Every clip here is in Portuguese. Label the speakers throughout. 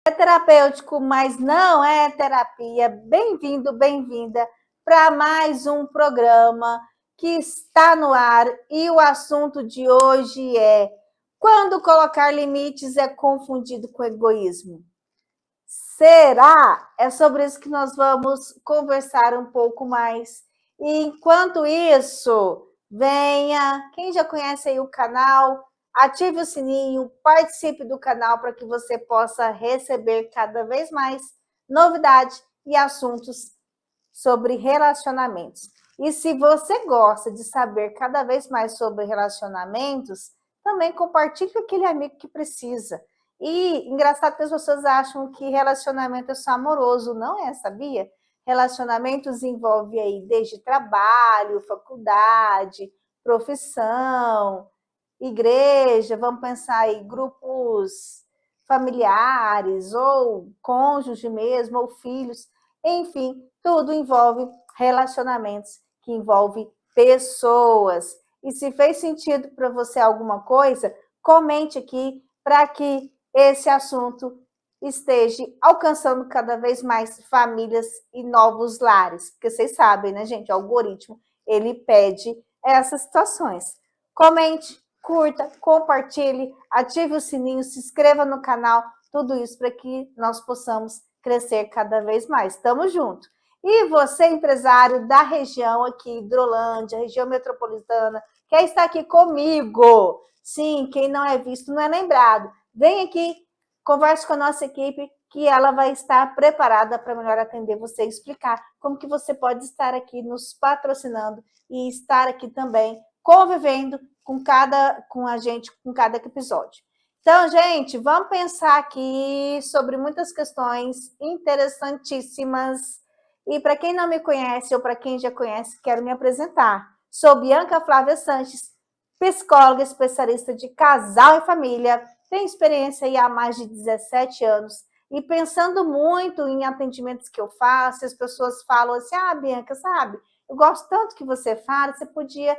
Speaker 1: É terapêutico, mas não é terapia. Bem-vindo, bem-vinda para mais um programa que está no ar e o assunto de hoje é: quando colocar limites é confundido com egoísmo? Será? É sobre isso que nós vamos conversar um pouco mais. E enquanto isso, venha, quem já conhece aí o canal, ative o sininho, participe do canal para que você possa receber cada vez mais novidades e assuntos sobre relacionamentos. E se você gosta de saber cada vez mais sobre relacionamentos, também compartilhe com aquele amigo que precisa. E engraçado que as pessoas acham que relacionamento é só amoroso, não é, sabia? Relacionamentos envolve aí desde trabalho, faculdade, profissão, igreja, vamos pensar aí grupos familiares ou cônjuge mesmo, ou filhos, enfim, tudo envolve relacionamentos, que envolve pessoas. E se fez sentido para você alguma coisa, comente aqui para que esse assunto esteja alcançando cada vez mais famílias e novos lares. Porque vocês sabem, né, gente? O algoritmo, ele pede essas situações. Comente, curta, compartilhe, ative o sininho, se inscreva no canal, tudo isso para que nós possamos crescer cada vez mais. Estamos juntos. E você, empresário da região aqui, Hidrolândia, região metropolitana, quer estar aqui comigo? Sim, quem não é visto não é lembrado. Vem aqui, converse com a nossa equipe, que ela vai estar preparada para melhor atender você e explicar como que você pode estar aqui nos patrocinando e estar aqui também convivendo com a gente, com cada episódio. Então, gente, vamos pensar aqui sobre muitas questões interessantíssimas. E para quem não me conhece ou para quem já conhece, quero me apresentar. Sou Bianca Flávia Sanches, psicóloga especialista de casal e família. Tenho experiência aí há mais de 17 anos. E pensando muito em atendimentos que eu faço, as pessoas falam assim: ah, Bianca, sabe, eu gosto tanto que você fala, você podia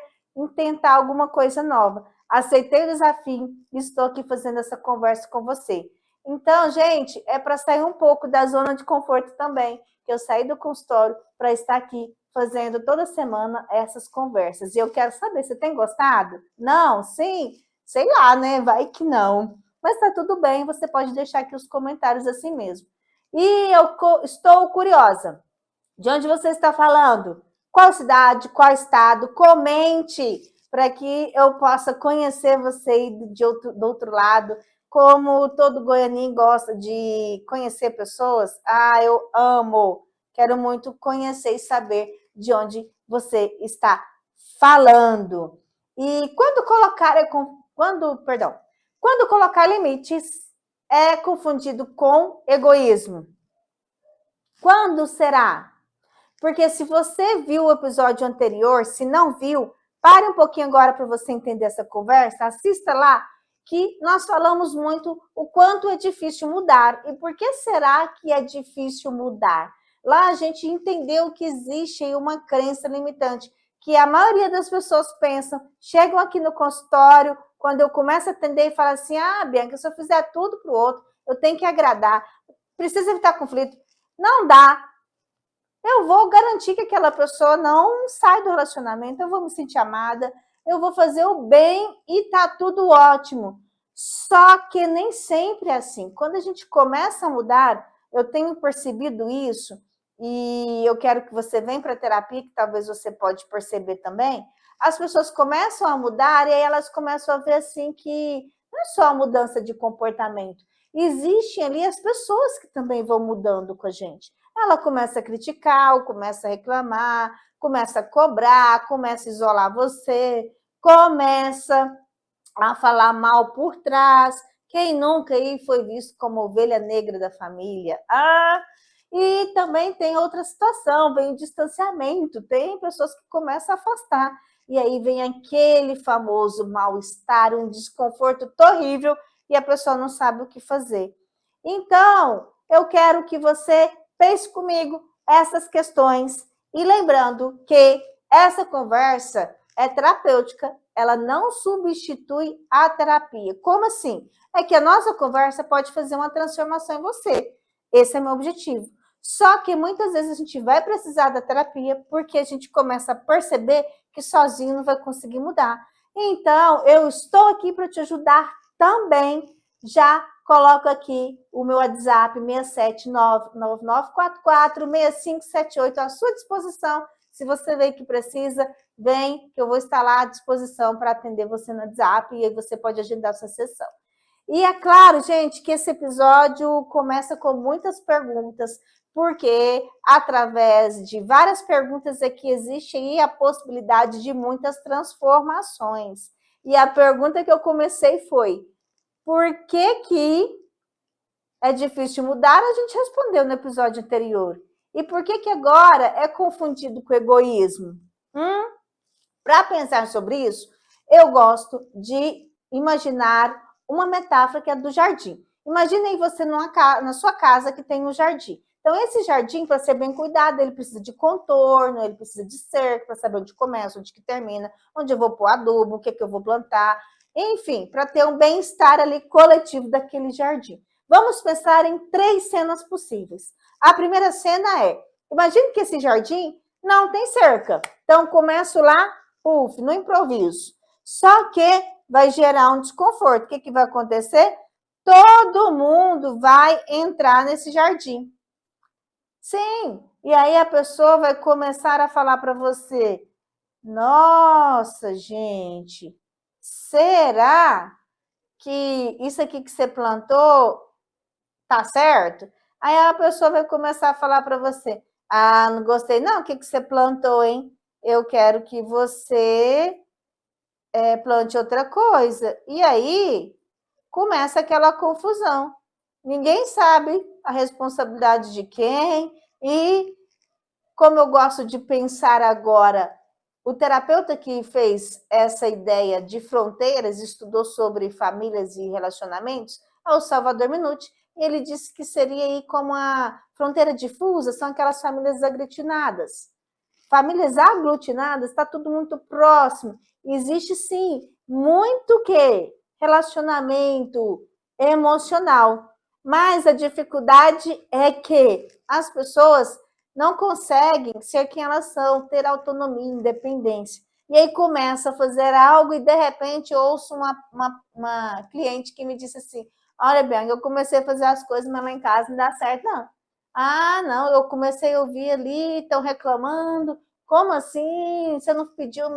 Speaker 1: tentar alguma coisa nova. Aceitei o desafio e estou aqui fazendo essa conversa com você. Então, gente, é para sair um pouco da zona de conforto também, que eu saí do consultório para estar aqui fazendo toda semana essas conversas. E eu quero saber, você tem gostado? Não? Sim? Sei lá, né? Vai que não. Mas tá tudo bem, você pode deixar aqui os comentários assim mesmo. E eu estou curiosa. De onde você está falando? Qual cidade? Qual estado? Comente para que eu possa conhecer você do outro lado. Como todo goianinho gosta de conhecer pessoas, eu amo. Quero muito conhecer e saber de onde você está falando. E quando colocar limites é confundido com egoísmo. Quando será? Porque se você viu o episódio anterior, se não viu, pare um pouquinho agora para você entender essa conversa, assista lá, que nós falamos muito o quanto é difícil mudar. E por que será que é difícil mudar? Lá a gente entendeu que existe uma crença limitante, que a maioria das pessoas pensam, chegam aqui no consultório, quando eu começo a atender e falo assim: ah, Bianca, se eu fizer tudo para o outro, eu tenho que agradar, precisa evitar conflito. Não dá. Eu vou garantir que aquela pessoa não sai do relacionamento, eu vou me sentir amada, eu vou fazer o bem e tá tudo ótimo. Só que nem sempre é assim. Quando a gente começa a mudar, eu tenho percebido isso, e eu quero que você venha para a terapia, que talvez você pode perceber também, as pessoas começam a mudar e aí elas começam a ver assim que não é só a mudança de comportamento, existem ali as pessoas que também vão mudando com a gente. Ela começa a criticar, começa a reclamar, começa a cobrar, começa a isolar você, começa a falar mal por trás. Quem nunca aí foi visto como ovelha negra da família? E também tem outra situação, vem o distanciamento, tem pessoas que começam a afastar. E aí vem aquele famoso mal-estar, um desconforto terrível, e a pessoa não sabe o que fazer. Então, eu quero que você pense comigo essas questões e lembrando que essa conversa é terapêutica ela não substitui a terapia. Como assim? É que a nossa conversa pode fazer uma transformação em você. Esse é meu objetivo. Só que muitas vezes a gente vai precisar da terapia porque a gente começa a perceber que sozinho não vai conseguir mudar. Então, eu estou aqui para te ajudar também. Já coloco aqui o meu WhatsApp 67999446578 à sua disposição. Se você vê que precisa, vem que eu vou estar lá à disposição para atender você no WhatsApp e aí você pode agendar a sua sessão. E é claro, gente, que esse episódio começa com muitas perguntas, porque através de várias perguntas é que existe aí a possibilidade de muitas transformações. E a pergunta que eu comecei foi: por que é difícil mudar? A gente respondeu no episódio anterior. E por que agora é confundido com egoísmo? Para pensar sobre isso, eu gosto de imaginar uma metáfora que é do jardim. Imaginem você na sua casa que tem um jardim. Então, esse jardim, para ser bem cuidado, ele precisa de contorno, ele precisa de cerca, para saber onde começa, onde que termina, onde eu vou pôr adubo, o que eu vou plantar, enfim, para ter um bem-estar ali coletivo daquele jardim. Vamos pensar em 3 cenas possíveis. A primeira cena é, imagine que esse jardim não tem cerca. Então, começo lá, no improviso. Só que vai gerar um desconforto. O que vai acontecer? Todo mundo vai entrar nesse jardim. Sim, e aí a pessoa vai começar a falar para você: nossa, gente, será que isso aqui que você plantou tá certo? Aí a pessoa vai começar a falar para você: ah, não gostei não, o que você plantou, hein? Eu quero que você plante outra coisa. E aí começa aquela confusão. Ninguém sabe a responsabilidade de quem. E como eu gosto de pensar agora, o terapeuta que fez essa ideia de fronteiras, estudou sobre famílias e relacionamentos, é o Salvador Minuti. E ele disse que seria aí como a fronteira difusa, são aquelas famílias aglutinadas. Famílias aglutinadas, está tudo muito próximo. Existe, sim, muito que relacionamento emocional. Mas a dificuldade é que as pessoas não conseguem ser quem elas são, ter autonomia, independência. E aí começa a fazer algo e, de repente, ouço uma cliente que me disse assim: olha, Bianca, eu comecei a fazer as coisas, mas lá em casa não dá certo, não. Ah, não, eu comecei a ouvir ali, estão reclamando. Como assim? Você não pediu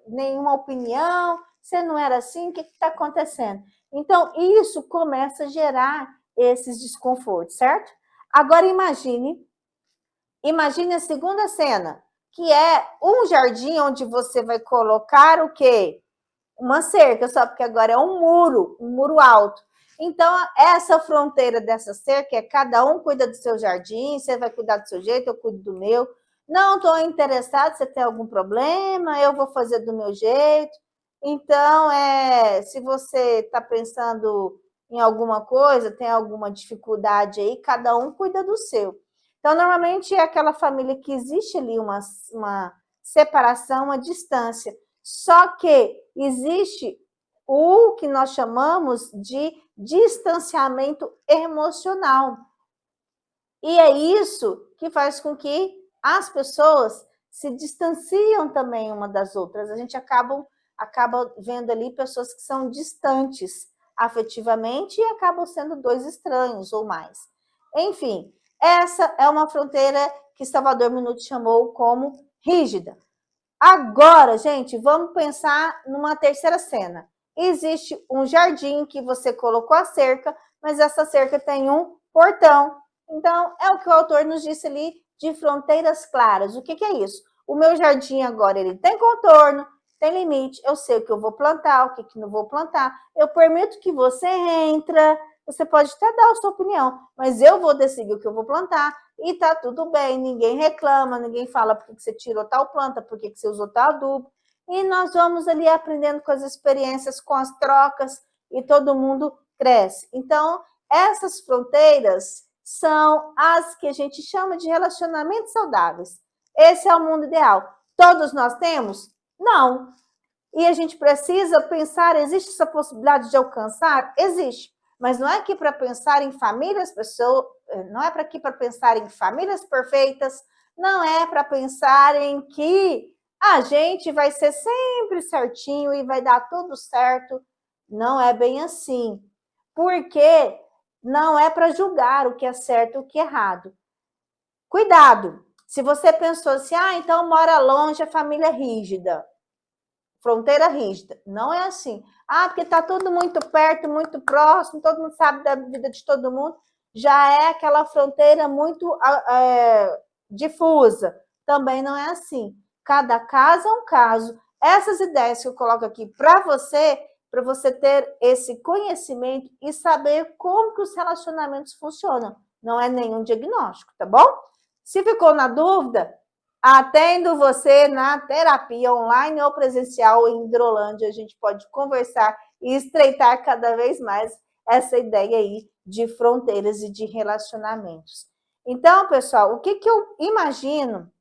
Speaker 1: nenhuma opinião? Você não era assim? O que está acontecendo? Então, isso começa a gerar esses desconfortos, certo? Agora, imagine a segunda cena, que é um jardim onde você vai colocar o quê? Uma cerca, só porque agora é um muro alto. Então, essa fronteira dessa cerca é cada um cuida do seu jardim, você vai cuidar do seu jeito, eu cuido do meu. Não estou interessado, você tem algum problema, eu vou fazer do meu jeito. Então, se você está pensando em alguma coisa, tem alguma dificuldade aí, cada um cuida do seu. Então, normalmente é aquela família que existe ali uma separação, uma distância. Só que existe o que nós chamamos de distanciamento emocional. E é isso que faz com que as pessoas se distanciam também uma das outras. A gente acaba vendo ali pessoas que são distantes afetivamente e acabam sendo 2 estranhos ou mais. Enfim, essa é uma fronteira que Salvador Minuti chamou como rígida. Agora, gente, vamos pensar numa terceira cena. Existe um jardim que você colocou a cerca, mas essa cerca tem um portão. Então, é o que o autor nos disse ali de fronteiras claras. O que é isso? O meu jardim agora ele tem contorno, tem limite. Eu sei o que eu vou plantar, o que não vou plantar. Eu permito que você entre. Você pode até dar a sua opinião, mas eu vou decidir o que eu vou plantar e tá tudo bem, ninguém reclama, ninguém fala por que você tirou tal planta, por que você usou tal adubo. E nós vamos ali aprendendo com as experiências, com as trocas, e todo mundo cresce. Então, essas fronteiras são as que a gente chama de relacionamentos saudáveis. Esse é o mundo ideal. Todos nós temos? Não. E a gente precisa pensar, existe essa possibilidade de alcançar? Existe. Mas não é aqui para pensar em famílias, pessoas, não é para aqui para pensar em famílias perfeitas, não é para pensar em que a gente vai ser sempre certinho e vai dar tudo certo. Não é bem assim. Porque não é para julgar o que é certo e o que é errado. Cuidado! Se você pensou assim, então mora longe, a família é rígida, fronteira rígida. Não é assim. Porque está tudo muito perto, muito próximo, todo mundo sabe da vida de todo mundo. Já é aquela fronteira muito difusa. Também não é assim. Cada caso é um caso. Essas ideias que eu coloco aqui para você ter esse conhecimento e saber como que os relacionamentos funcionam. Não é nenhum diagnóstico, tá bom? Se ficou na dúvida, atendo você na terapia online ou presencial em Hidrolândia. A gente pode conversar e estreitar cada vez mais essa ideia aí de fronteiras e de relacionamentos. Então, pessoal, o que eu imagino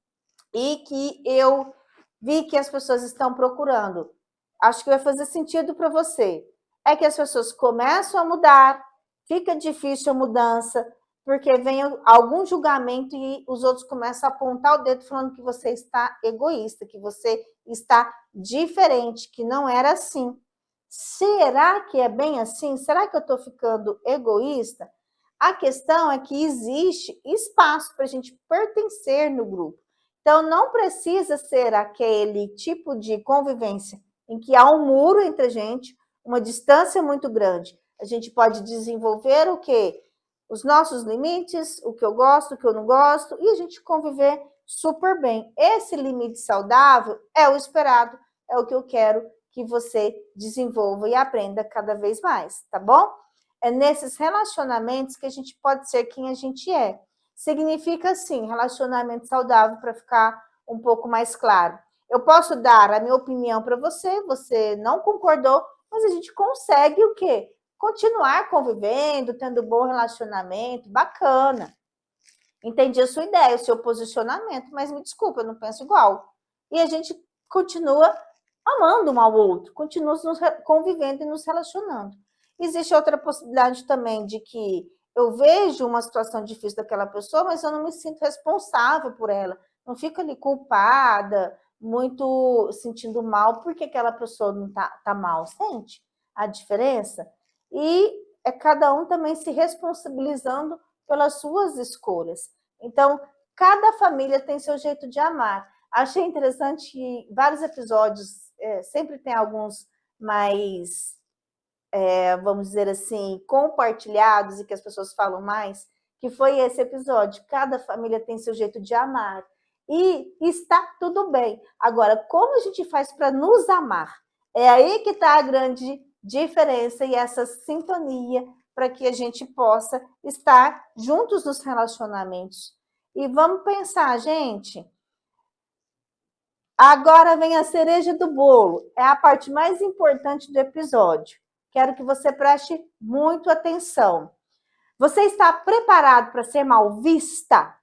Speaker 1: e que eu vi que as pessoas estão procurando, acho que vai fazer sentido para você, é que as pessoas começam a mudar, fica difícil a mudança, porque vem algum julgamento e os outros começam a apontar o dedo falando que você está egoísta, que você está diferente, que não era assim. Será que é bem assim? Será que eu estou ficando egoísta? A questão é que existe espaço para a gente pertencer no grupo. Então, não precisa ser aquele tipo de convivência em que há um muro entre a gente, uma distância muito grande. A gente pode desenvolver o quê? Os nossos limites, o que eu gosto, o que eu não gosto, e a gente conviver super bem. Esse limite saudável é o esperado, é o que eu quero que você desenvolva e aprenda cada vez mais, tá bom? É nesses relacionamentos que a gente pode ser quem a gente é. Significa, sim, relacionamento saudável, para ficar um pouco mais claro. Eu posso dar a minha opinião para você, você não concordou, mas a gente consegue o quê? Continuar convivendo, tendo bom relacionamento, bacana. Entendi a sua ideia, o seu posicionamento, mas me desculpa, eu não penso igual. E a gente continua amando um ao outro, continua nos convivendo e nos relacionando. Existe outra possibilidade também de que eu vejo uma situação difícil daquela pessoa, mas eu não me sinto responsável por ela. Não fico ali culpada, muito sentindo mal, porque aquela pessoa não tá mal. Sente a diferença? E é cada um também se responsabilizando pelas suas escolhas. Então, cada família tem seu jeito de amar. Achei interessante que vários episódios, sempre tem alguns mais, vamos dizer assim, compartilhados e que as pessoas falam mais, que foi esse episódio. Cada família tem seu jeito de amar. E está tudo bem. Agora, como a gente faz para nos amar? É aí que está a grande diferença e essa sintonia para que a gente possa estar juntos nos relacionamentos. E vamos pensar, gente, agora vem a cereja do bolo, é a parte mais importante do episódio. Quero que você preste muito atenção. Você está preparado para ser mal vista?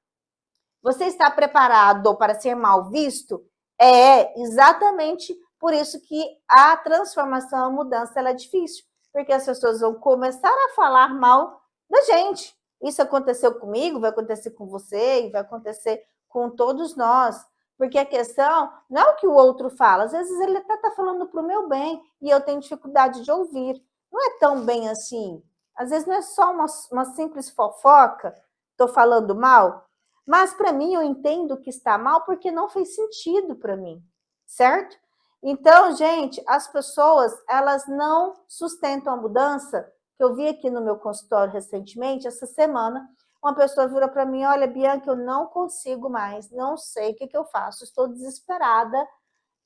Speaker 1: Você está preparado para ser mal visto? É exatamente por isso que a transformação, a mudança, ela é difícil, porque as pessoas vão começar a falar mal da gente. Isso aconteceu comigo, vai acontecer com você e vai acontecer com todos nós. Porque a questão não é o que o outro fala, às vezes ele até está falando para o meu bem e eu tenho dificuldade de ouvir. Não é tão bem assim. Às vezes não é só uma simples fofoca, estou falando mal, mas para mim eu entendo que está mal porque não fez sentido para mim, certo? Então, gente, as pessoas, elas não sustentam a mudança. Eu vi aqui no meu consultório recentemente, essa semana, uma pessoa virou para mim, olha, Bianca, eu não consigo mais, não sei o que eu faço, estou desesperada,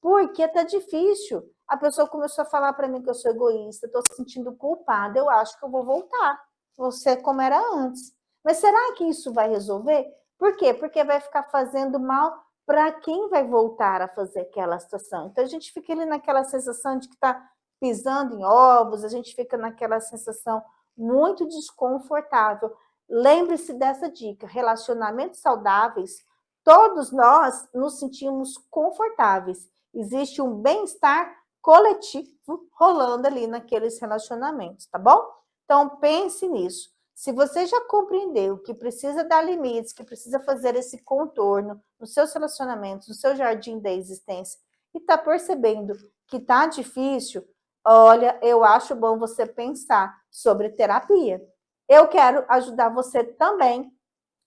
Speaker 1: porque tá difícil. A pessoa começou a falar para mim que eu sou egoísta, estou se sentindo culpada, eu acho que eu vou voltar, vou ser como era antes. Mas será que isso vai resolver? Por quê? Porque vai ficar fazendo mal para quem vai voltar a fazer aquela situação. Então a gente fica ali naquela sensação de que está pisando em ovos, a gente fica naquela sensação muito desconfortável. Lembre-se dessa dica: relacionamentos saudáveis, todos nós nos sentimos confortáveis. Existe um bem-estar coletivo rolando ali naqueles relacionamentos, tá bom? Então, pense nisso. Se você já compreendeu que precisa dar limites, que precisa fazer esse contorno nos seus relacionamentos, no seu jardim da existência, e está percebendo que está difícil, olha, eu acho bom você pensar sobre terapia. Eu quero ajudar você também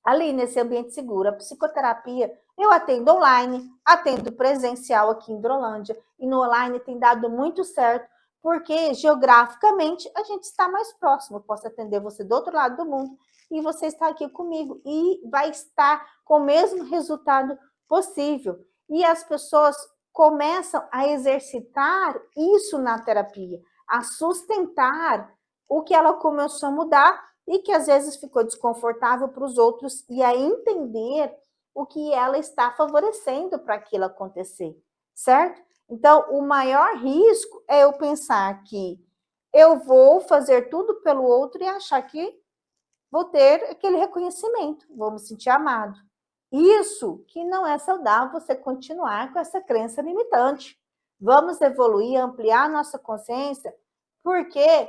Speaker 1: ali nesse ambiente seguro. A psicoterapia eu atendo online, atendo presencial aqui em Hidrolândia, e no online tem dado muito certo, porque geograficamente a gente está mais próximo. Eu posso atender você do outro lado do mundo e você está aqui comigo e vai estar com o mesmo resultado possível. E as pessoas começam a exercitar isso na terapia, a sustentar o que ela começou a mudar e que às vezes ficou desconfortável para os outros, e a entender o que ela está favorecendo para aquilo acontecer, certo? Então, o maior risco é eu pensar que eu vou fazer tudo pelo outro e achar que vou ter aquele reconhecimento, vou me sentir amado. Isso que não é saudável, você continuar com essa crença limitante. Vamos evoluir, ampliar nossa consciência, porque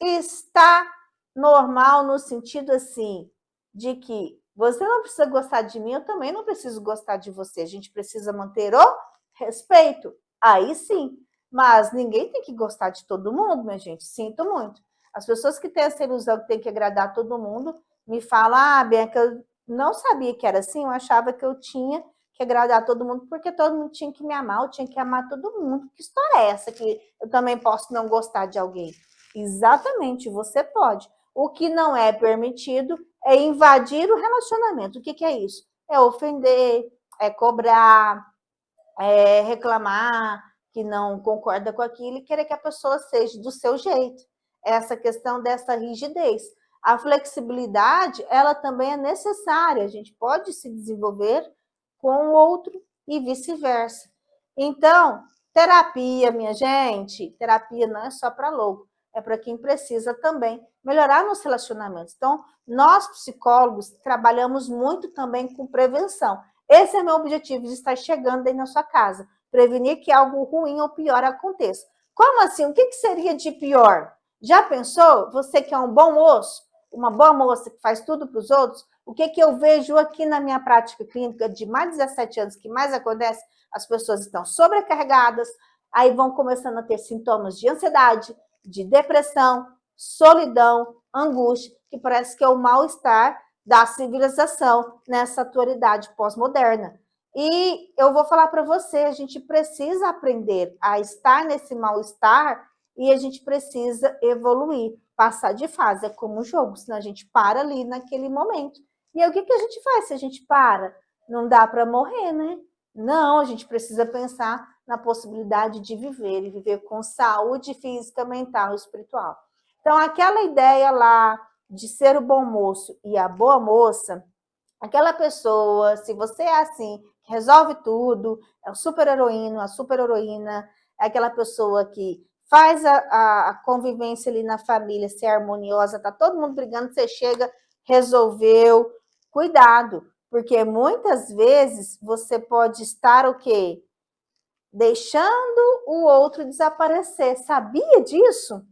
Speaker 1: está normal no sentido assim, de que você não precisa gostar de mim, eu também não preciso gostar de você. A gente precisa manter o respeito. Aí sim. Mas ninguém tem que gostar de todo mundo, minha gente. Sinto muito. As pessoas que têm essa ilusão que tem que agradar todo mundo, me falam, Bianca, eu não sabia que era assim, eu achava que eu tinha que agradar todo mundo, porque todo mundo tinha que me amar, eu tinha que amar todo mundo. Que história é essa que eu também posso não gostar de alguém? Exatamente, você pode. O que não é permitido é invadir o relacionamento. O que é isso? É ofender, é cobrar, é reclamar que não concorda com aquilo e querer que a pessoa seja do seu jeito. Essa questão dessa rigidez. A flexibilidade, ela também é necessária. A gente pode se desenvolver com o outro e vice-versa. Então, terapia, minha gente, terapia não é só para louco, é para quem precisa também melhorar nos relacionamentos. Então, nós psicólogos trabalhamos muito também com prevenção. Esse é meu objetivo de estar chegando aí na sua casa, prevenir que algo ruim ou pior aconteça. Como assim? O que seria de pior? Já pensou? Você que é um bom moço, uma boa moça que faz tudo para os outros, o que eu vejo aqui na minha prática clínica de mais de 17 anos, que mais acontece? As pessoas estão sobrecarregadas, aí vão começando a ter sintomas de ansiedade, de depressão, solidão, angústia, que parece que é o mal-estar da civilização nessa atualidade pós-moderna. E eu vou falar para você, a gente precisa aprender a estar nesse mal-estar e a gente precisa evoluir, passar de fase. É como um jogo, senão a gente para ali naquele momento. E aí o que a gente faz se a gente para? Não dá para morrer, né? Não, a gente precisa pensar na possibilidade de viver e viver com saúde física, mental e espiritual. Então, aquela ideia lá de ser o bom moço e a boa moça, aquela pessoa, se você é assim, que resolve tudo, é o super-heroíno, a super-heroína, é aquela pessoa que faz a convivência ali na família ser harmoniosa, tá todo mundo brigando, você chega, resolveu. Cuidado, porque muitas vezes você pode estar o quê? Deixando o outro desaparecer. Sabia disso?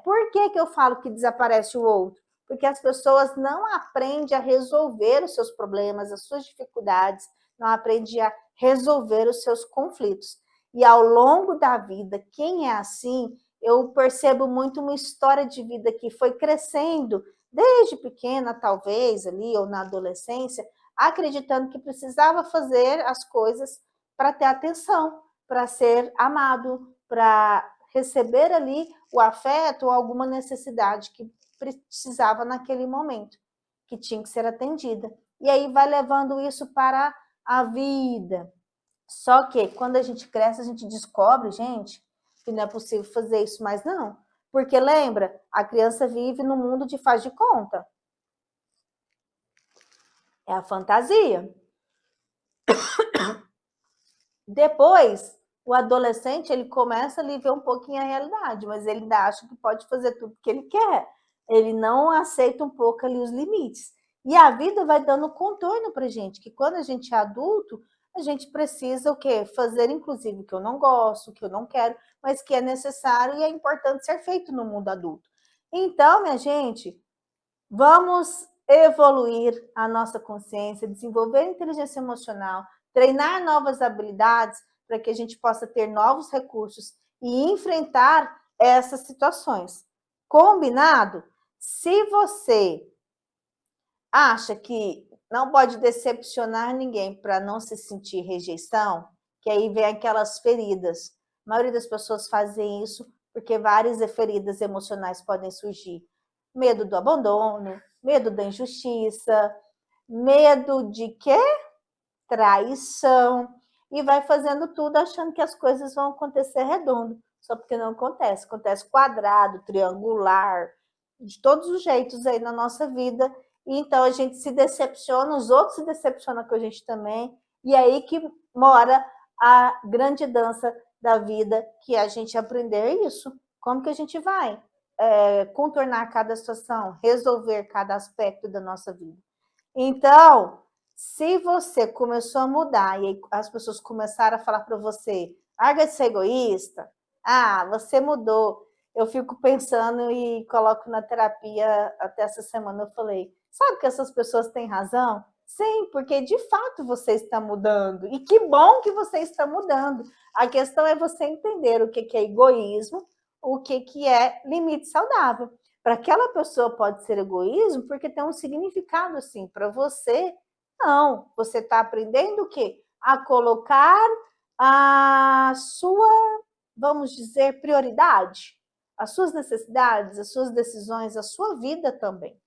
Speaker 1: Por que eu falo que desaparece o outro? Porque as pessoas não aprendem a resolver os seus problemas, as suas dificuldades, não aprendem a resolver os seus conflitos. E ao longo da vida, quem é assim, eu percebo muito uma história de vida que foi crescendo, desde pequena, talvez, ali, ou na adolescência, acreditando que precisava fazer as coisas para ter atenção, para ser amado, para receber ali o afeto ou alguma necessidade que precisava naquele momento, que tinha que ser atendida. E aí vai levando isso para a vida. Só que quando a gente cresce, a gente descobre, gente, que não é possível fazer isso mais não. Porque lembra, a criança vive no mundo de faz de conta. É a fantasia. Depois, o adolescente, ele começa a viver um pouquinho a realidade, mas ele ainda acha que pode fazer tudo que ele quer. Ele não aceita um pouco ali os limites. E a vida vai dando contorno para gente, que quando a gente é adulto, a gente precisa o quê? Fazer, inclusive, o que eu não gosto, o que eu não quero, mas que é necessário e é importante ser feito no mundo adulto. Então, minha gente, vamos evoluir a nossa consciência, desenvolver a inteligência emocional, treinar novas habilidades para que a gente possa ter novos recursos e enfrentar essas situações. Combinado? Se você acha que não pode decepcionar ninguém para não se sentir rejeição, que aí vem aquelas feridas. A maioria das pessoas fazem isso porque várias feridas emocionais podem surgir. Medo do abandono, medo da injustiça, medo de quê? Traição. E vai fazendo tudo achando que as coisas vão acontecer redondo. Só porque não acontece. Acontece quadrado, triangular, de todos os jeitos aí na nossa vida. E então a gente se decepciona, os outros se decepcionam com a gente também. E aí que mora a grande dança da vida, que é a gente aprender isso. Como que a gente vai contornar cada situação, resolver cada aspecto da nossa vida. Então, se você começou a mudar e as pessoas começaram a falar para você, larga de ser egoísta, você mudou. Eu fico pensando e coloco na terapia, até essa semana eu falei, sabe que essas pessoas têm razão? Sim, porque de fato você está mudando. E que bom que você está mudando. A questão é você entender o que é egoísmo, o que é limite saudável. Para aquela pessoa pode ser egoísmo porque tem um significado assim. Para você, não. Você está aprendendo o quê? A colocar a sua, vamos dizer, prioridade, as suas necessidades, as suas decisões, a sua vida também.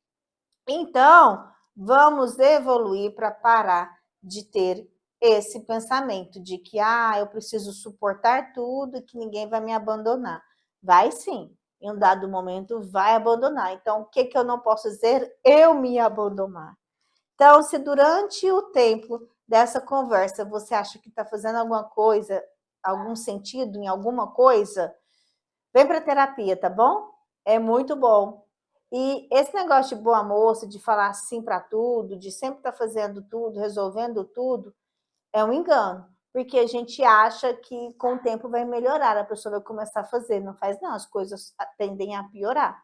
Speaker 1: Então, vamos evoluir para parar de ter esse pensamento de que eu preciso suportar tudo e que ninguém vai me abandonar. Vai sim, em um dado momento vai abandonar. Então, o que eu não posso dizer? Eu me abandonar. Então, se durante o tempo dessa conversa você acha que está fazendo alguma coisa, algum sentido em alguma coisa, vem para terapia, tá bom? É muito bom. E esse negócio de boa moça, de falar sim para tudo, de sempre estar fazendo tudo, resolvendo tudo, é um engano. Porque a gente acha que com o tempo vai melhorar, a pessoa vai começar a fazer. Não faz, não, as coisas tendem a piorar.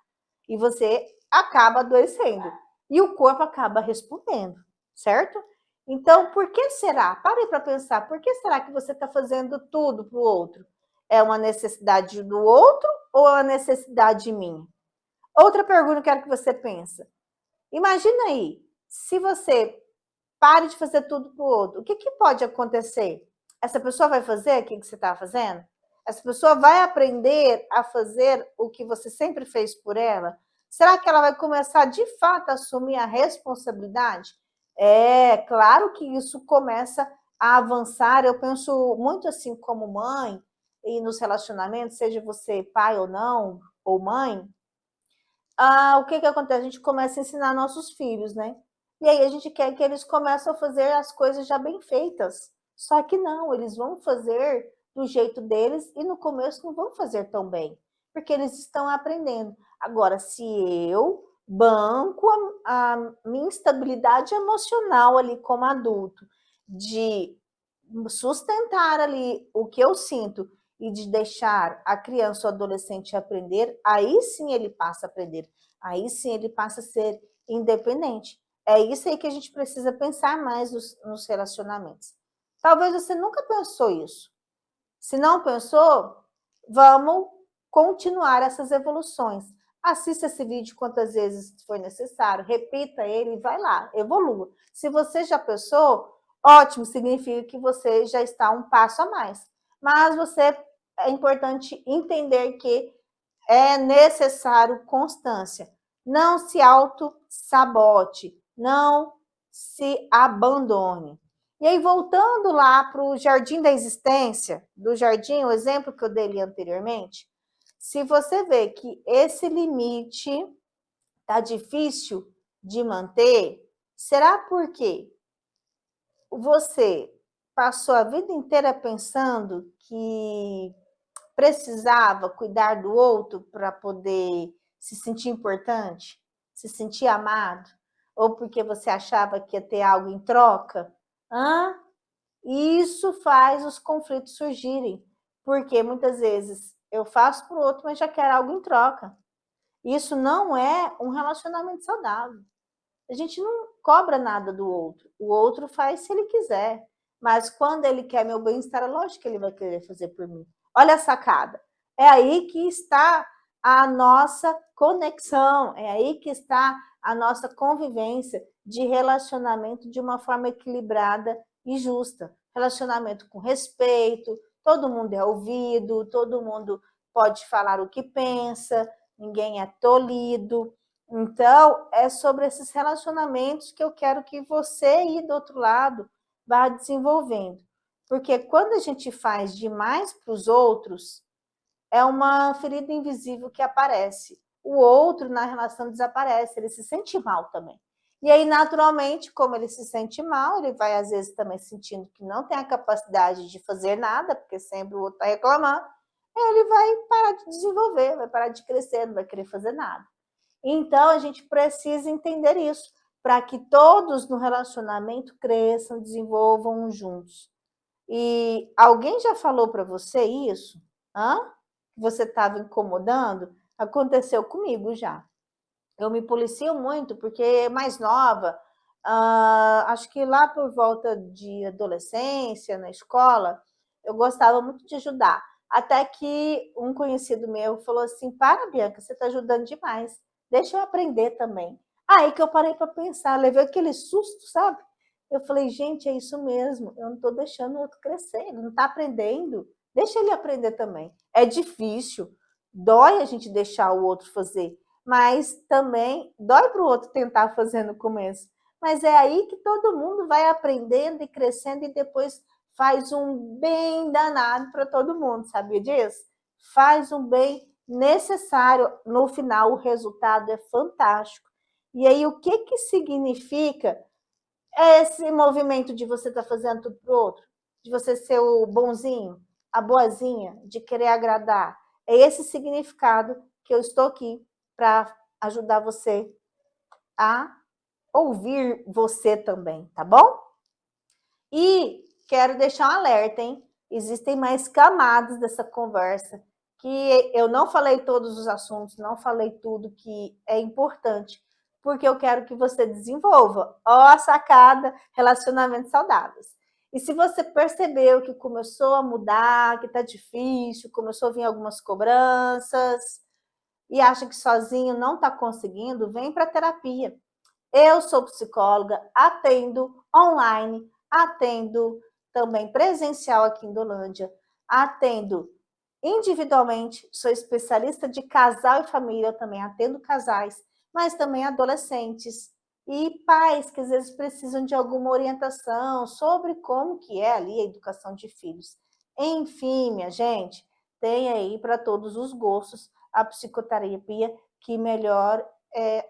Speaker 1: E você acaba adoecendo. E o corpo acaba respondendo, certo? Então, por que será? Pare para pensar, por que será que você está fazendo tudo para o outro? É uma necessidade do outro ou é uma necessidade minha? Outra pergunta que eu quero que você pense. Imagina aí, se você pare de fazer tudo para o outro, o que pode acontecer? Essa pessoa vai fazer o que você está fazendo? Essa pessoa vai aprender a fazer o que você sempre fez por ela? Será que ela vai começar de fato a assumir a responsabilidade? É claro que isso começa a avançar. Eu penso muito assim como mãe e nos relacionamentos, seja você pai ou não, ou mãe, o que acontece? A gente começa a ensinar nossos filhos, né? E aí a gente quer que eles comecem a fazer as coisas já bem feitas. Só que não, eles vão fazer do jeito deles e no começo não vão fazer tão bem, porque eles estão aprendendo. Agora, se eu banco a minha instabilidade emocional ali como adulto, de sustentar ali o que eu sinto e de deixar a criança ou adolescente aprender, aí sim ele passa a aprender, aí sim ele passa a ser independente. É isso aí que a gente precisa pensar mais nos relacionamentos. Talvez você nunca pensou isso. Se não pensou, vamos continuar essas evoluções. Assista esse vídeo quantas vezes for necessário, repita ele e vai lá, evolua. Se você já pensou, ótimo, significa que você já está um passo a mais. Mas é importante entender que é necessário constância. Não se auto-sabote, não se abandone. E aí, voltando lá para o jardim da existência, do jardim, o exemplo que eu dei anteriormente, se você vê que esse limite está difícil de manter, será porque você passou a vida inteira pensando que precisava cuidar do outro para poder se sentir importante, se sentir amado? Ou porque você achava que ia ter algo em troca? Hã? E isso faz os conflitos surgirem, porque muitas vezes eu faço para o outro, mas já quero algo em troca. Isso não é um relacionamento saudável. A gente não cobra nada do outro. O outro faz se ele quiser. Mas quando ele quer meu bem-estar, é lógico que ele vai querer fazer por mim. Olha a sacada. É aí que está a nossa conexão, é aí que está a nossa convivência de relacionamento de uma forma equilibrada e justa. Relacionamento com respeito, todo mundo é ouvido, todo mundo pode falar o que pensa, ninguém é tolhido. Então, é sobre esses relacionamentos que eu quero que você aí do outro lado vá desenvolvendo. Porque quando a gente faz demais para os outros, é uma ferida invisível que aparece. O outro na relação desaparece, ele se sente mal também. E aí, naturalmente, como ele se sente mal, ele vai às vezes também sentindo que não tem a capacidade de fazer nada, porque sempre o outro está reclamando, ele vai parar de desenvolver, vai parar de crescer, não vai querer fazer nada. Então, a gente precisa entender isso, para que todos no relacionamento cresçam, desenvolvam juntos. E alguém já falou para você isso? Hã? Que você estava incomodando? Aconteceu comigo já. Eu me policio muito, porque mais nova, acho que lá por volta de adolescência, na escola, eu gostava muito de ajudar. Até que um conhecido meu falou assim: para, Bianca, você está ajudando demais, deixa eu aprender também. Aí que eu parei para pensar, levei aquele susto, sabe? Eu falei, gente, é isso mesmo, eu não estou deixando o outro crescer, ele não está aprendendo, deixa ele aprender também. É difícil, dói a gente deixar o outro fazer, mas também dói para o outro tentar fazer no começo. Mas é aí que todo mundo vai aprendendo e crescendo e depois faz um bem danado para todo mundo, sabia disso? Faz um bem necessário. No final, o resultado é fantástico. E aí, o que, que significa esse movimento de você estar fazendo tudo para o outro? De você ser o bonzinho, a boazinha, de querer agradar? É esse significado que eu estou aqui para ajudar você a ouvir você também, tá bom? E quero deixar um alerta, hein? Existem mais camadas dessa conversa, que eu não falei todos os assuntos, não falei tudo que é importante, porque eu quero que você desenvolva. Ó, a sacada, relacionamentos saudáveis. E se você percebeu que começou a mudar, que tá difícil, começou a vir algumas cobranças, e acha que sozinho não está conseguindo, vem para a terapia. Eu sou psicóloga, atendo online, atendo também presencial aqui em Dolândia, atendo individualmente, sou especialista de casal e família, eu também atendo casais, mas também adolescentes e pais que às vezes precisam de alguma orientação sobre como que é ali a educação de filhos. Enfim, minha gente, tem aí para todos os gostos a psicoterapia que melhor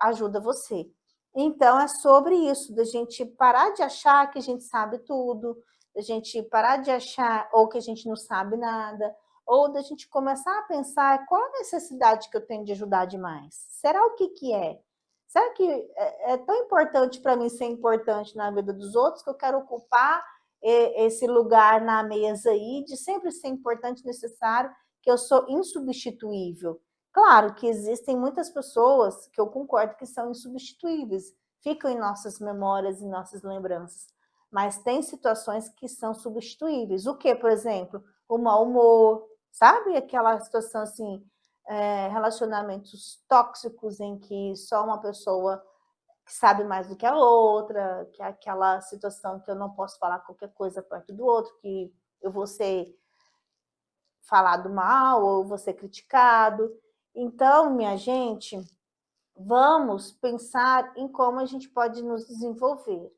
Speaker 1: ajuda você. Então, é sobre isso, da gente parar de achar que a gente sabe tudo, da gente parar de achar ou que a gente não sabe nada, ou da gente começar a pensar qual a necessidade que eu tenho de ajudar demais. Será o que, que é? Será que é tão importante para mim ser importante na vida dos outros que eu quero ocupar esse lugar na mesa aí de sempre ser importante, necessário, que eu sou insubstituível? Claro que existem muitas pessoas que eu concordo que são insubstituíveis, ficam em nossas memórias e nossas lembranças, mas tem situações que são substituíveis. O que, por exemplo? O mau humor, sabe? Aquela situação assim, relacionamentos tóxicos em que só uma pessoa que sabe mais do que a outra, que é aquela situação que eu não posso falar qualquer coisa perto do outro, que eu vou ser falado mal ou vou ser criticado. Então, minha gente, vamos pensar em como a gente pode nos desenvolver.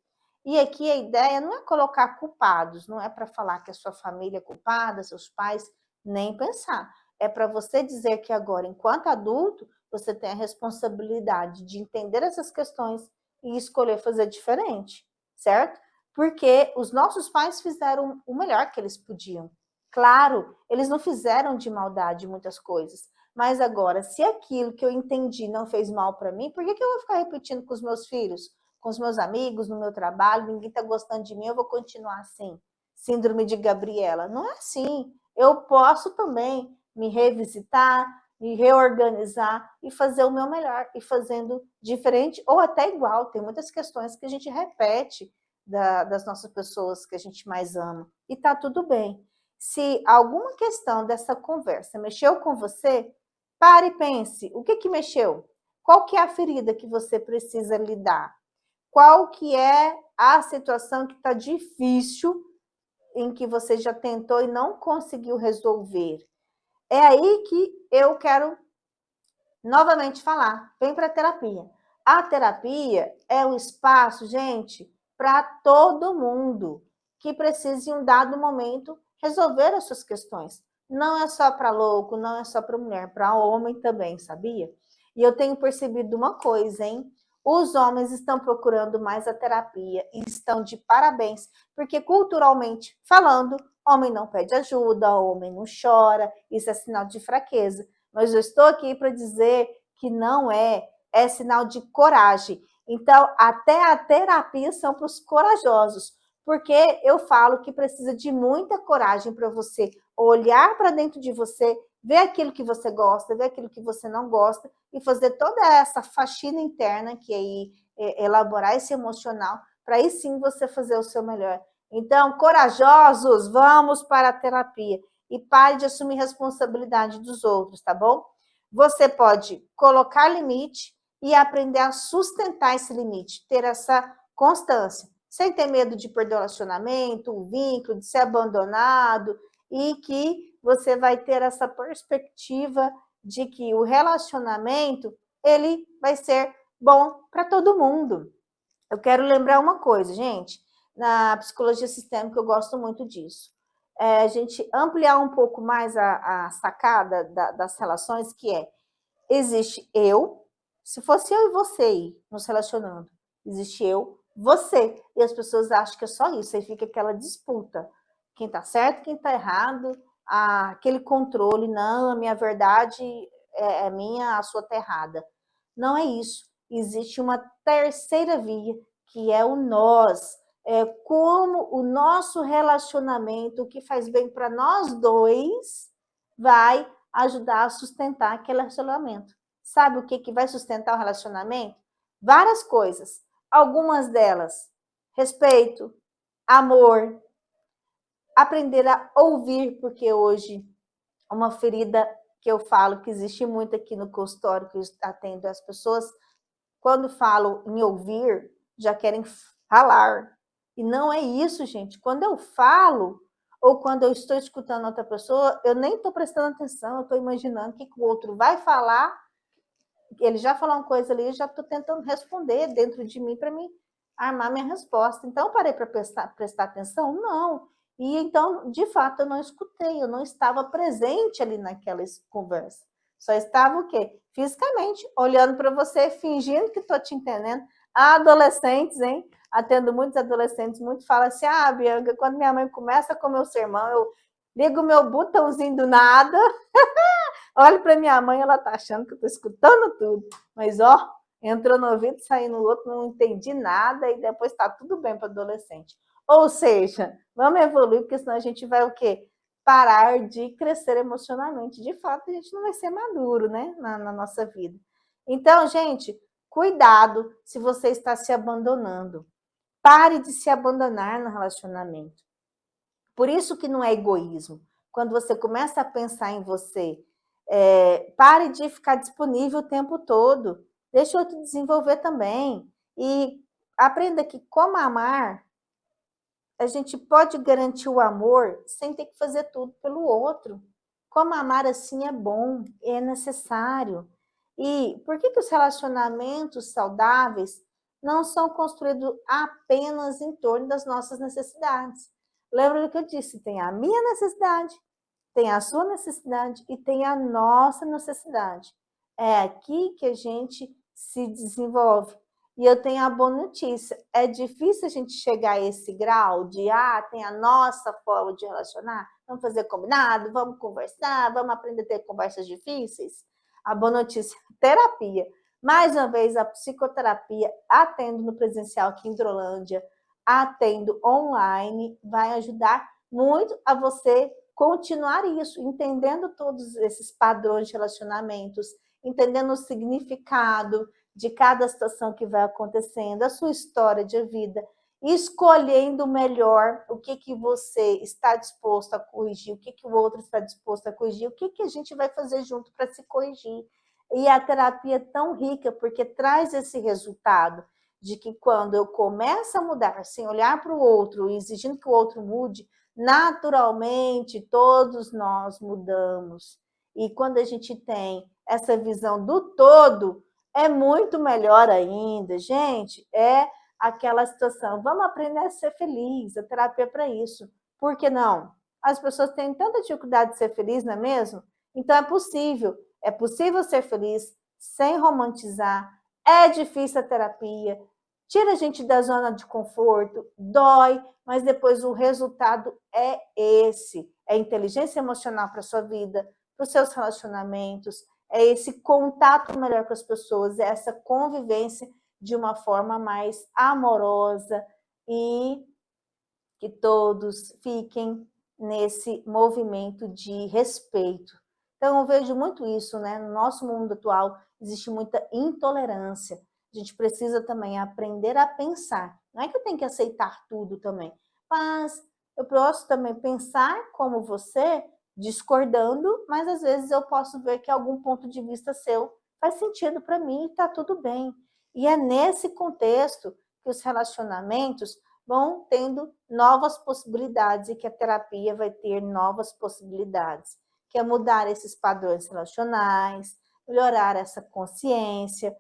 Speaker 1: E aqui a ideia não é colocar culpados, não é para falar que a sua família é culpada, seus pais, nem pensar. É para você dizer que agora, enquanto adulto, você tem a responsabilidade de entender essas questões e escolher fazer diferente, certo? Porque os nossos pais fizeram o melhor que eles podiam. Claro, eles não fizeram de maldade muitas coisas, mas agora, se aquilo que eu entendi não fez mal para mim, por que, que eu vou ficar repetindo com os meus filhos, com os meus amigos, no meu trabalho, ninguém está gostando de mim, eu vou continuar assim? síndrome de Gabriela. Não é assim. Eu posso também me revisitar, me reorganizar e fazer o meu melhor, e fazendo diferente ou até igual. Tem muitas questões que a gente repete das nossas pessoas que a gente mais ama. E tá tudo bem. Se alguma questão dessa conversa mexeu com você, pare e pense, o que mexeu? Qual que é a ferida que você precisa lidar? Qual que é a situação que está difícil, em que você já tentou e não conseguiu resolver? É aí que eu quero novamente falar, vem para a terapia. A terapia é um espaço, gente, para todo mundo que precisa, em um dado momento, resolver as suas questões. Não é só para louco, não é só para mulher, para homem também, sabia? E eu tenho percebido uma coisa, hein? Os homens estão procurando mais a terapia e estão de parabéns, porque culturalmente falando, homem não pede ajuda, homem não chora, isso é sinal de fraqueza. Mas eu estou aqui para dizer que não é sinal de coragem. Então, até a terapia são para os corajosos, porque eu falo que precisa de muita coragem para você olhar para dentro de você, ver aquilo que você gosta, ver aquilo que você não gosta e fazer toda essa faxina interna, que aí elaborar esse emocional, para aí sim você fazer o seu melhor. Então, corajosos, vamos para a terapia e pare de assumir responsabilidade dos outros, tá bom? Você pode colocar limite e aprender a sustentar esse limite, ter essa constância, sem ter medo de perder o relacionamento, o vínculo, de ser abandonado, e que você vai ter essa perspectiva de que o relacionamento, ele vai ser bom para todo mundo. Eu quero lembrar uma coisa, gente, na psicologia sistêmica eu gosto muito disso. A gente ampliar um pouco mais a sacada das relações, que existe eu, se fosse eu e você aí nos relacionando, existe eu, você, e as pessoas acham que é só isso, aí fica aquela disputa, quem tá certo, quem tá errado, aquele controle, não, a minha verdade é minha, a sua tá errada. Não é isso, existe uma terceira via, que é o nós, é como o nosso relacionamento, o que faz bem para nós dois, vai ajudar a sustentar aquele relacionamento. Sabe o que vai sustentar o relacionamento? Várias coisas. Algumas delas, respeito, amor, aprender a ouvir, porque hoje uma ferida que eu falo que existe muito aqui no consultório, que eu atendo as pessoas, quando falo em ouvir, já querem falar. E não é isso, gente. Quando eu falo, ou quando eu estou escutando outra pessoa, eu nem estou prestando atenção, eu estou imaginando o que o outro vai falar, ele já falou uma coisa ali, eu já estou tentando responder dentro de mim para mim armar minha resposta. Então, eu parei para prestar atenção? Não. E então, de fato, eu não escutei, eu não estava presente ali naquela conversa. Só estava o quê? Fisicamente, olhando para você, fingindo que estou te entendendo. Adolescentes, hein? Atendo muitos adolescentes, muito falam assim, Bianca, quando minha mãe começa a comer o sermão, eu ligo o meu botãozinho do nada, olho para minha mãe, ela tá achando que eu tô escutando tudo. Mas, entrou no ouvido, saiu no outro, não entendi nada, e depois tá tudo bem para adolescente. Ou seja, vamos evoluir, porque senão a gente vai o quê? Parar de crescer emocionalmente. De fato, a gente não vai ser maduro, né, na nossa vida. Então, gente, cuidado se você está se abandonando. Pare de se abandonar no relacionamento. Por isso que não é egoísmo. Quando você começa a pensar em você, pare de ficar disponível o tempo todo. Deixa o outro desenvolver também. E aprenda que, como amar, a gente pode garantir o amor sem ter que fazer tudo pelo outro. Como amar assim é bom, é necessário. E por que os relacionamentos saudáveis não são construídos apenas em torno das nossas necessidades? Lembra do que eu disse? Tem a minha necessidade, tem a sua necessidade e tem a nossa necessidade. É aqui que a gente se desenvolve. E eu tenho a boa notícia, é difícil a gente chegar a esse grau de, tem a nossa forma de relacionar, vamos fazer combinado, vamos conversar, vamos aprender a ter conversas difíceis. A boa notícia é terapia. Mais uma vez, a psicoterapia, atendo no presencial aqui em Hidrolândia, atendo online, vai ajudar muito a você continuar isso, entendendo todos esses padrões de relacionamentos, entendendo o significado de cada situação que vai acontecendo, a sua história de vida, escolhendo melhor o que você está disposto a corrigir, o que o outro está disposto a corrigir, o que a gente vai fazer junto para se corrigir. E a terapia é tão rica porque traz esse resultado de que quando eu começo a mudar sem olhar para o outro, exigindo que o outro mude, naturalmente todos nós mudamos. E quando a gente tem essa visão do todo, é muito melhor ainda. Gente, é aquela situação, vamos aprender a ser feliz, a terapia é para isso. Por que não? As pessoas têm tanta dificuldade de ser feliz, não é mesmo? Então é possível ser feliz sem romantizar, é difícil a terapia, tira a gente da zona de conforto, dói, mas depois o resultado é esse, é inteligência emocional para a sua vida, para os seus relacionamentos, é esse contato melhor com as pessoas, é essa convivência de uma forma mais amorosa e que todos fiquem nesse movimento de respeito. Então, eu vejo muito isso, né? No nosso mundo atual, existe muita intolerância. A gente precisa também aprender a pensar. Não é que eu tenho que aceitar tudo também, mas eu posso também pensar como você, discordando, mas às vezes eu posso ver que algum ponto de vista seu faz sentido para mim e está tudo bem. E é nesse contexto que os relacionamentos vão tendo novas possibilidades e que a terapia vai ter novas possibilidades, que é mudar esses padrões relacionais, melhorar essa consciência,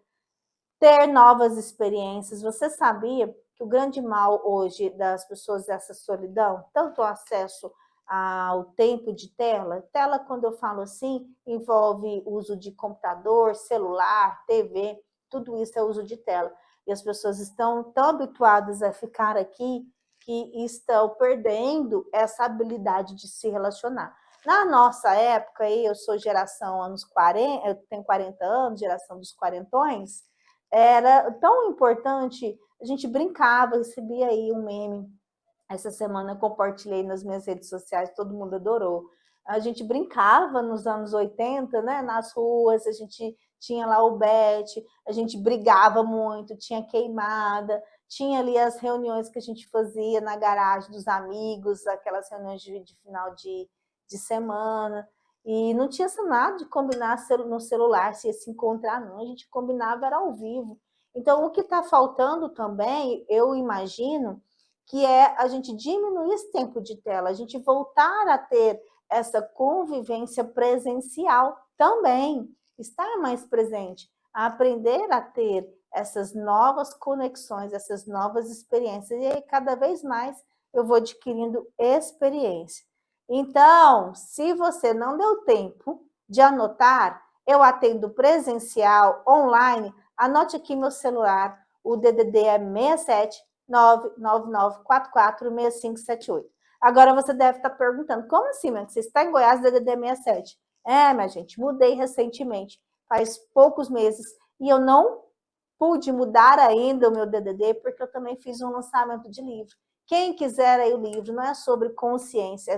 Speaker 1: ter novas experiências. Você sabia que o grande mal hoje das pessoas é essa solidão? Tanto o acesso ao tempo de tela. Tela, quando eu falo assim, envolve uso de computador, celular, TV, tudo isso é uso de tela. E as pessoas estão tão habituadas a ficar aqui que estão perdendo essa habilidade de se relacionar. Na nossa época, eu sou geração anos 40, eu tenho 40 anos, geração dos quarentões, era tão importante, a gente brincava, recebia aí um meme, essa semana eu compartilhei nas minhas redes sociais, todo mundo adorou. A gente brincava nos anos 80, né, nas ruas, a gente tinha lá o bet, a gente brigava muito, tinha queimada, tinha ali as reuniões que a gente fazia na garagem dos amigos, aquelas reuniões de final de semana, e não tinha nada de combinar no celular, se ia se encontrar, não, a gente combinava, era ao vivo. Então, o que está faltando também, eu imagino, que é a gente diminuir esse tempo de tela, a gente voltar a ter essa convivência presencial também, estar mais presente, a aprender a ter essas novas conexões, essas novas experiências, e aí cada vez mais eu vou adquirindo experiência. Então, se você não deu tempo de anotar, eu atendo presencial, online, anote aqui meu celular, o DDD é 67 999446578. Agora você deve estar perguntando, como assim, mãe? Você está em Goiás, DDD 67? É, minha gente, mudei recentemente, faz poucos meses, e eu não pude mudar ainda o meu DDD, porque eu também fiz um lançamento de livro. Quem quiser aí o livro, não é sobre consciência,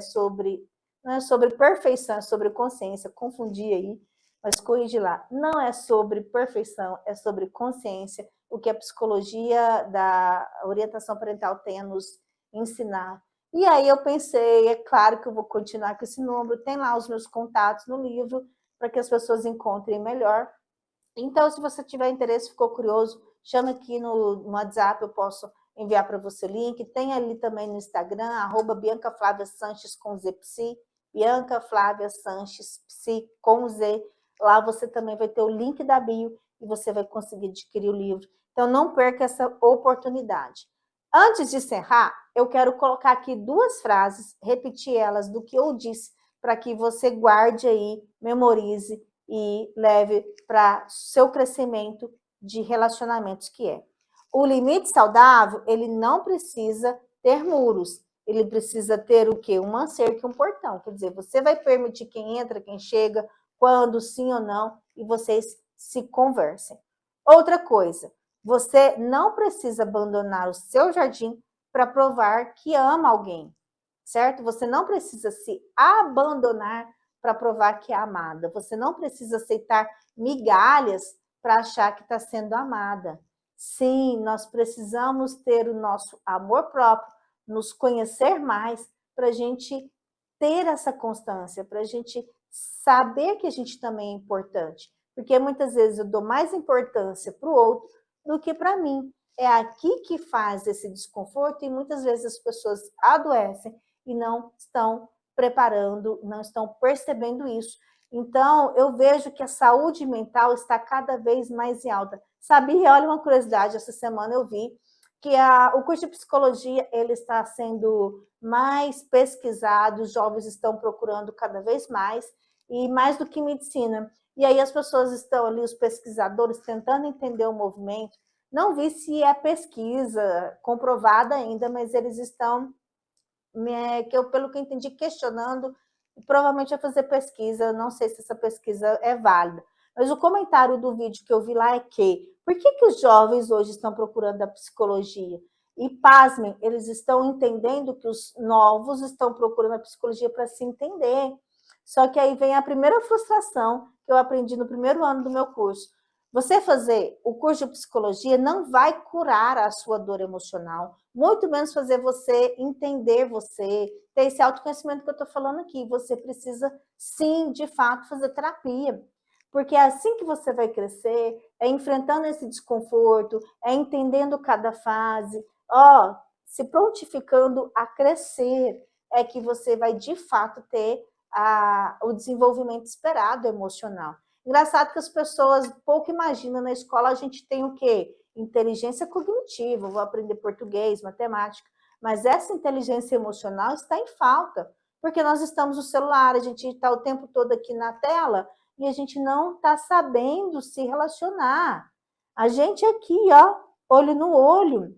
Speaker 1: não é sobre perfeição, é sobre consciência. Confundi aí, mas corrigi lá. Não é sobre perfeição, é sobre consciência, o que a psicologia da orientação parental tem a nos ensinar. E aí eu pensei, é claro que eu vou continuar com esse número, tem lá os meus contatos no livro, para que as pessoas encontrem melhor. Então, se você tiver interesse, ficou curioso, chama aqui no WhatsApp, eu posso enviar para você o link. Tem ali também no Instagram, Bianca Flávia Sanches com Z Psi, Bianca Flávia Sanches Psi com Z. Lá você também vai ter o link da bio e você vai conseguir adquirir o livro. Então, não perca essa oportunidade. Antes de encerrar, eu quero colocar aqui duas frases, repetir elas do que eu disse, para que você guarde aí, memorize e leve para seu crescimento de relacionamentos, que é: o limite saudável, ele não precisa ter muros, ele precisa ter o quê? Uma cerca e um portão, quer dizer, você vai permitir quem entra, quem chega, quando, sim ou não, e vocês se conversem. Outra coisa, você não precisa abandonar o seu jardim para provar que ama alguém, certo? Você não precisa se abandonar para provar que é amada. Você não precisa aceitar migalhas para achar que está sendo amada. Sim, nós precisamos ter o nosso amor próprio, nos conhecer mais, para a gente ter essa constância, para a gente saber que a gente também é importante. Porque muitas vezes eu dou mais importância para o outro do que para mim. É aqui que faz esse desconforto e muitas vezes as pessoas adoecem e não estão preparando, não estão percebendo isso. Então, eu vejo que a saúde mental está cada vez mais em alta. Sabia? Olha uma curiosidade, essa semana eu vi que o curso de psicologia ele está sendo mais pesquisado, os jovens estão procurando cada vez mais, e mais do que medicina. E aí as pessoas estão ali, os pesquisadores, tentando entender o movimento. Não vi se é pesquisa comprovada ainda, mas eles estão, pelo que eu entendi, questionando, provavelmente vai fazer pesquisa, não sei se essa pesquisa é válida. Mas o comentário do vídeo que eu vi lá é que, por que os jovens hoje estão procurando a psicologia? E, pasmem, eles estão entendendo que os novos estão procurando a psicologia para se entender. Só que aí vem a primeira frustração que eu aprendi no primeiro ano do meu curso. Você fazer o curso de psicologia não vai curar a sua dor emocional, muito menos fazer você entender você, ter esse autoconhecimento que eu estou falando aqui. Você precisa, sim, de fato, fazer terapia. Porque é assim que você vai crescer, é enfrentando esse desconforto, é entendendo cada fase, se prontificando a crescer, é que você vai, de fato, ter o desenvolvimento esperado emocional. Engraçado que as pessoas pouco imaginam, na escola a gente tem o quê? Inteligência cognitiva, vou aprender português, matemática, mas essa inteligência emocional está em falta, porque nós estamos no celular, a gente está o tempo todo aqui na tela e a gente não está sabendo se relacionar. A gente aqui, olho no olho,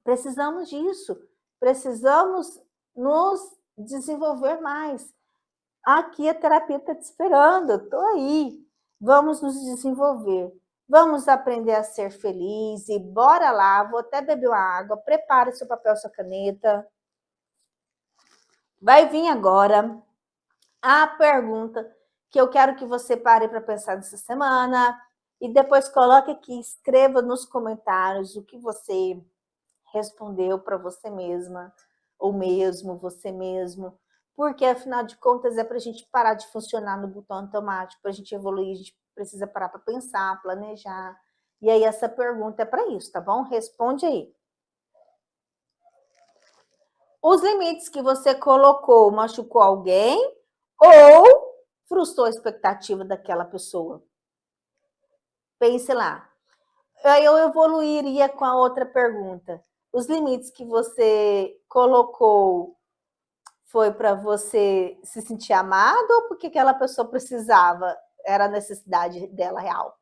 Speaker 1: precisamos disso, precisamos nos desenvolver mais. Aqui a terapia está te esperando, eu estou aí. Vamos nos desenvolver, vamos aprender a ser feliz e bora lá, vou até beber uma água, prepare seu papel, sua caneta. Vai vir agora a pergunta que eu quero que você pare para pensar nessa semana e depois coloque aqui, escreva nos comentários o que você respondeu para você mesma, ou mesmo, você mesmo, porque afinal de contas é para a gente parar de funcionar no botão automático, para a gente evoluir, a gente precisa parar para pensar, planejar. E aí essa pergunta é para isso, tá bom? Responde aí. Os limites que você colocou machucou alguém ou frustrou a expectativa daquela pessoa? Pense lá. Aí eu evoluiria com a outra pergunta. Os limites que você colocou foi para você se sentir amado ou porque aquela pessoa precisava, era a necessidade dela real?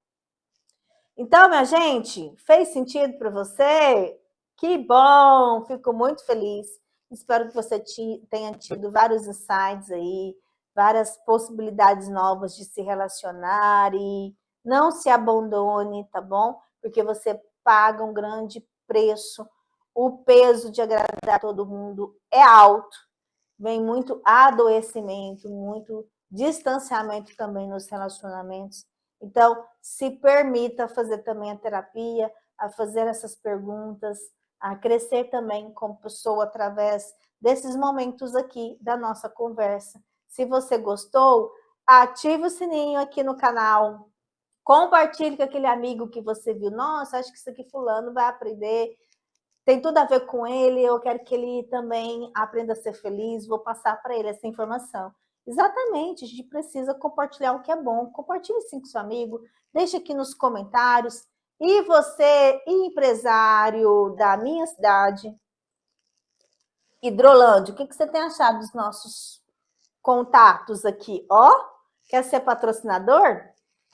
Speaker 1: Então, minha gente, fez sentido para você? Que bom! Fico muito feliz. Espero que você tenha tido vários insights aí, várias possibilidades novas de se relacionar e não se abandone, tá bom? Porque você paga um grande preço. O peso de agradar todo mundo é alto. Vem muito adoecimento, muito distanciamento também nos relacionamentos. Então, se permita fazer também a terapia, a fazer essas perguntas, a crescer também como pessoa através desses momentos aqui da nossa conversa. Se você gostou, ative o sininho aqui no canal, compartilhe com aquele amigo que você viu. Nossa, acho que isso aqui fulano vai aprender, tem tudo a ver com ele, eu quero que ele também aprenda a ser feliz, vou passar para ele essa informação. Exatamente, a gente precisa compartilhar o que é bom. Compartilhe sim com seu amigo, deixe aqui nos comentários. E você, empresário da minha cidade, Hidrolândia, o que você tem achado dos nossos contatos aqui? Quer ser patrocinador?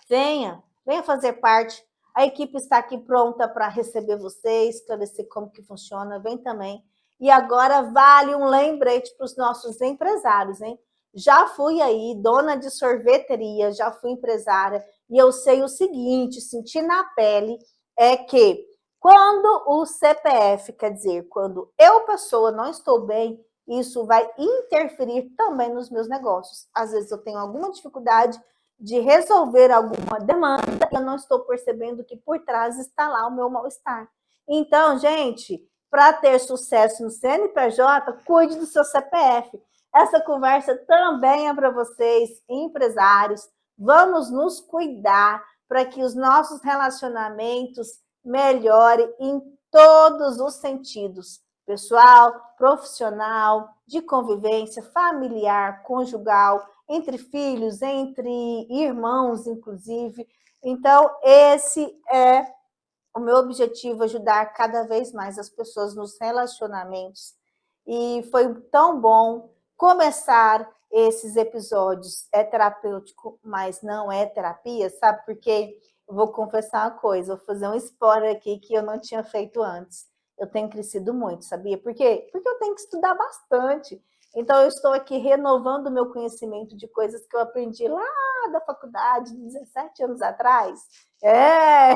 Speaker 1: Venha fazer parte. A equipe está aqui pronta para receber vocês, esclarecer como que funciona, vem também. E agora vale um lembrete para os nossos empresários, hein? Já fui aí, dona de sorveteria, já fui empresária, e eu sei o seguinte, senti na pele, é que Quando o CPF, quer dizer, quando eu, pessoa, não estou bem, isso vai interferir também nos meus negócios. Às vezes eu tenho alguma dificuldade de resolver alguma demanda e eu não estou percebendo que por trás está lá o meu mal-estar. Então, gente, para ter sucesso no CNPJ, cuide do seu CPF. Essa conversa também é para vocês, empresários. Vamos nos cuidar para que os nossos relacionamentos melhorem em todos os sentidos. Pessoal, profissional, de convivência, familiar, conjugal, entre filhos, entre irmãos, inclusive. Então, esse é o meu objetivo, ajudar cada vez mais as pessoas nos relacionamentos. E foi tão bom começar esses episódios. É terapêutico, mas não é terapia, sabe? Porque eu vou confessar uma coisa, vou fazer um spoiler aqui que eu não tinha feito antes. Eu tenho crescido muito, sabia? Por quê? Porque eu tenho que estudar bastante. Então, eu estou aqui renovando o meu conhecimento de coisas que eu aprendi lá da faculdade, 17 anos atrás. É,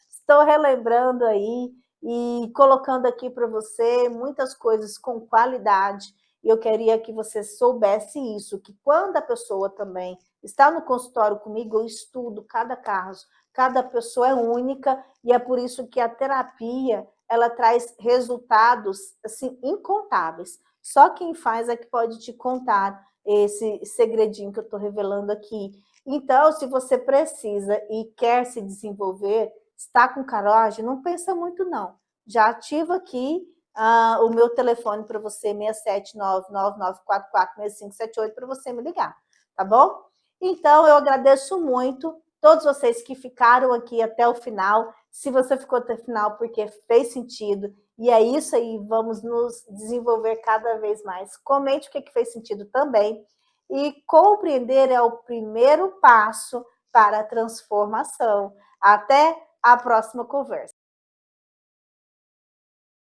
Speaker 1: estou relembrando aí e colocando aqui para você muitas coisas com qualidade. E eu queria que você soubesse isso, que quando a pessoa também está no consultório comigo, eu estudo cada caso, cada pessoa é única, e é por isso que a terapia, ela traz resultados, assim, incontáveis. Só quem faz é que pode te contar esse segredinho que eu estou revelando aqui. Então, se você precisa e quer se desenvolver, está com coragem, não pensa muito não. Já ativa aqui o meu telefone para você, 67999446578, para você me ligar, tá bom? Então, eu agradeço muito todos vocês que ficaram aqui até o final. Se você ficou até o final porque fez sentido, e é isso aí, vamos nos desenvolver cada vez mais. Comente o que fez sentido também. E compreender é o primeiro passo para a transformação. Até a próxima conversa.